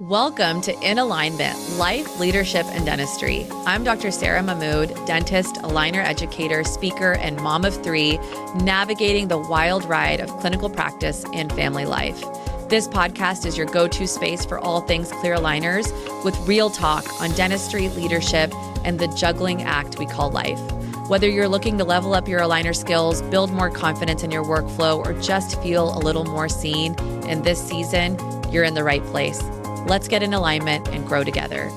Welcome to In Alignment, Life, Leadership, and Dentistry. I'm Dr. Sara Mahmood, dentist, aligner educator, speaker, and mom of three, navigating the wild ride of clinical practice and family life. This podcast is your go-to space for all things clear aligners with real talk on dentistry, leadership, and the juggling act we call life. Whether you're looking to level up your aligner skills, build more confidence in your workflow, or just feel a little more seen in this season, you're in the right place. Let's get in alignment and grow together.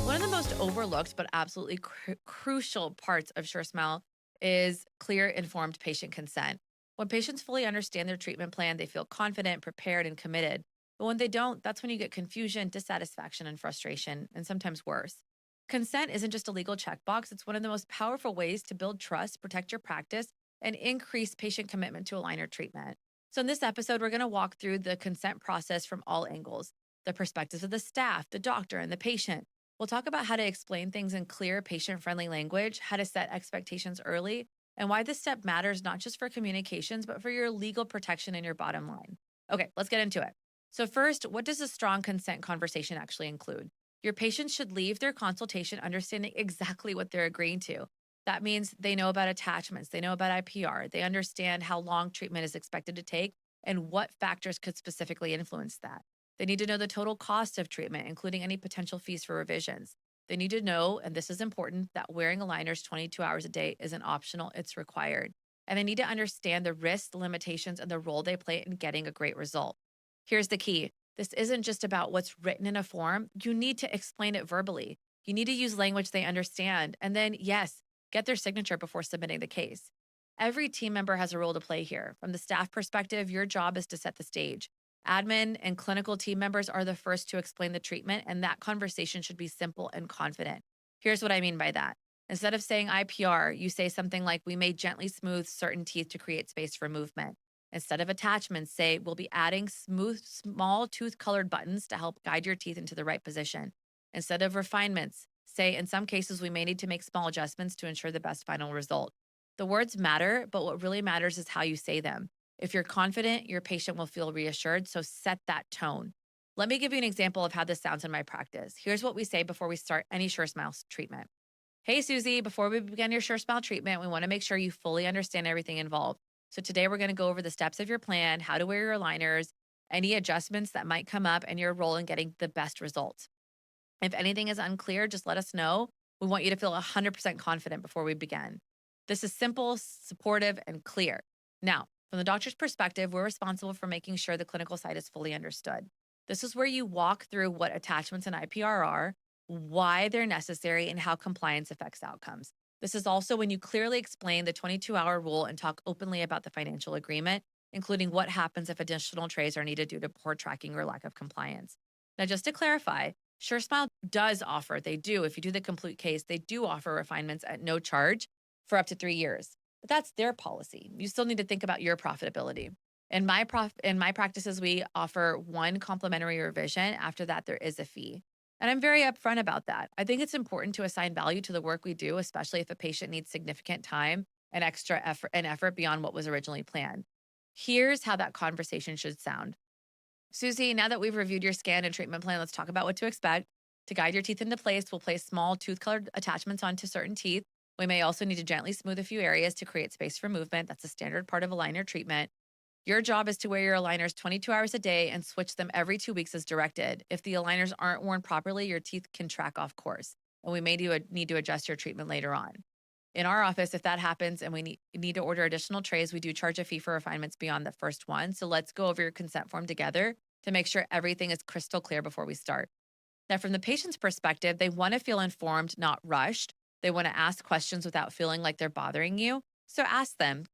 One of the most overlooked but absolutely crucial parts of SureSmile is clear, informed patient consent. When patients fully understand their treatment plan, they feel confident, prepared, and committed. But when they don't, that's when you get confusion, dissatisfaction, and frustration, and sometimes worse. Consent isn't just a legal checkbox. It's one of the most powerful ways to build trust, protect your practice, and increase patient commitment to aligner treatment. So in this episode, we're going to walk through the consent process from all angles. The perspectives of the staff, the doctor, and the patient. We'll talk about how to explain things in clear, patient-friendly language, how to set expectations early, and why this step matters not just for communications, but for your legal protection and your bottom line. Okay, let's get into it. So first, what does a strong consent conversation actually include? Your patients should leave their consultation understanding exactly what they're agreeing to. That means they know about attachments, they know about IPR, they understand how long treatment is expected to take, and what factors could specifically influence that. They need to know the total cost of treatment, including any potential fees for revisions. They need to know, and this is important, that wearing aligners 22 hours a day isn't optional, it's required. And they need to understand the risks, the limitations, and the role they play in getting a great result. Here's the key. This isn't just about what's written in a form. You need to explain it verbally. You need to use language they understand. And then, yes, get their signature before submitting the case. Every team member has a role to play here. From the staff perspective, your job is to set the stage. Admin and clinical team members are the first to explain the treatment, and that conversation should be simple and confident. Here's what I mean by that. Instead of saying IPR, you say something like, we may gently smooth certain teeth to create space for movement. Instead of attachments, say, we'll be adding smooth, small tooth-colored buttons to help guide your teeth into the right position. Instead of refinements, say, in some cases, we may need to make small adjustments to ensure the best final result. The words matter, but what really matters is how you say them. If you're confident, your patient will feel reassured, so set that tone. Let me give you an example of how this sounds in my practice. Here's what we say before we start any SureSmile treatment. Hey, Susie, before we begin your SureSmile treatment, we want to make sure you fully understand everything involved. So today we're going to go over the steps of your plan, how to wear your aligners, any adjustments that might come up, and your role in getting the best results. If anything is unclear, just let us know. We want you to feel 100% confident before we begin. This is simple, supportive, and clear. Now, from the doctor's perspective, we're responsible for making sure the clinical side is fully understood. This is where you walk through what attachments and IPR are, why they're necessary, and how compliance affects outcomes. This is also when you clearly explain the 22-hour rule and talk openly about the financial agreement, including what happens if additional trays are needed due to poor tracking or lack of compliance. Now, just to clarify, SureSmile does offer, if you do the complete case, they do offer refinements at no charge for up to 3 years. But that's their policy. You still need to think about your profitability. In my practices, we offer one complimentary revision. After that, there is a fee. And I'm very upfront about that. I think it's important to assign value to the work we do, especially if a patient needs significant time and extra effort beyond what was originally planned. Here's how that conversation should sound. Susie, now that we've reviewed your scan and treatment plan, let's talk about what to expect. To guide your teeth into place, we'll place small tooth-colored attachments onto certain teeth. We may also need to gently smooth a few areas to create space for movement. That's a standard part of aligner treatment. Your job is to wear your aligners 22 hours a day and switch them every 2 weeks as directed. If the aligners aren't worn properly, your teeth can track off course, and we may need to adjust your treatment later on. In our office, if that happens and we need to order additional trays, we do charge a fee for refinements beyond the first one. So let's go over your consent form together to make sure everything is crystal clear before we start. Now, from the patient's perspective, they want to feel informed, not rushed. They want to ask questions without feeling like they're bothering you. So ask them,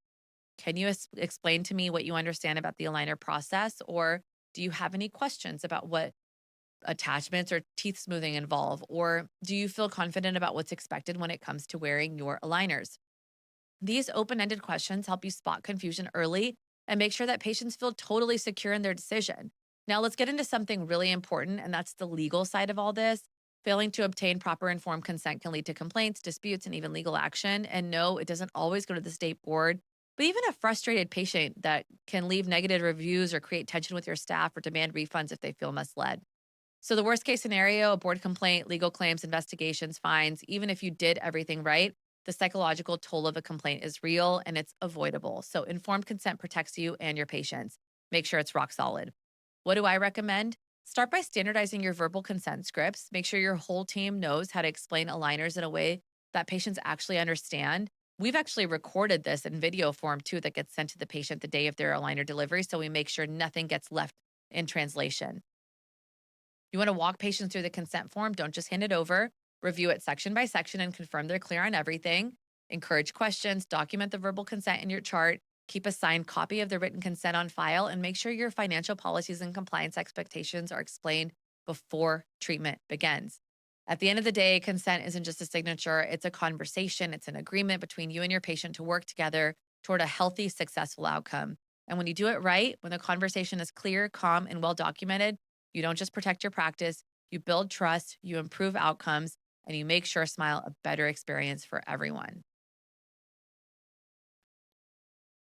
can you explain to me what you understand about the aligner process? Or do you have any questions about what attachments or teeth smoothing involve? Or do you feel confident about what's expected when it comes to wearing your aligners? These open-ended questions help you spot confusion early and make sure that patients feel totally secure in their decision. Now let's get into something really important, and that's the legal side of all this. Failing to obtain proper informed consent can lead to complaints, disputes, and even legal action. And no, it doesn't always go to the state board, but even a frustrated patient that can leave negative reviews or create tension with your staff or demand refunds if they feel misled. So, the worst case scenario, a board complaint, legal claims, investigations, fines, even if you did everything right, the psychological toll of a complaint is real and it's avoidable. So, informed consent protects you and your patients. Make sure it's rock solid. What do I recommend? Start by standardizing your verbal consent scripts. Make sure your whole team knows how to explain aligners in a way that patients actually understand. We've actually recorded this in video form too that gets sent to the patient the day of their aligner delivery. So we make sure nothing gets left in translation. You want to walk patients through the consent form. Don't just hand it over. Review it section by section and confirm they're clear on everything. Encourage questions. Document the verbal consent in your chart. Keep a signed copy of the written consent on file and make sure your financial policies and compliance expectations are explained before treatment begins. At the end of the day, consent isn't just a signature, it's a conversation, it's an agreement between you and your patient to work together toward a healthy, successful outcome. And when you do it right, when the conversation is clear, calm, and well documented, you don't just protect your practice, you build trust, you improve outcomes, and you make SureSmile a better experience for everyone.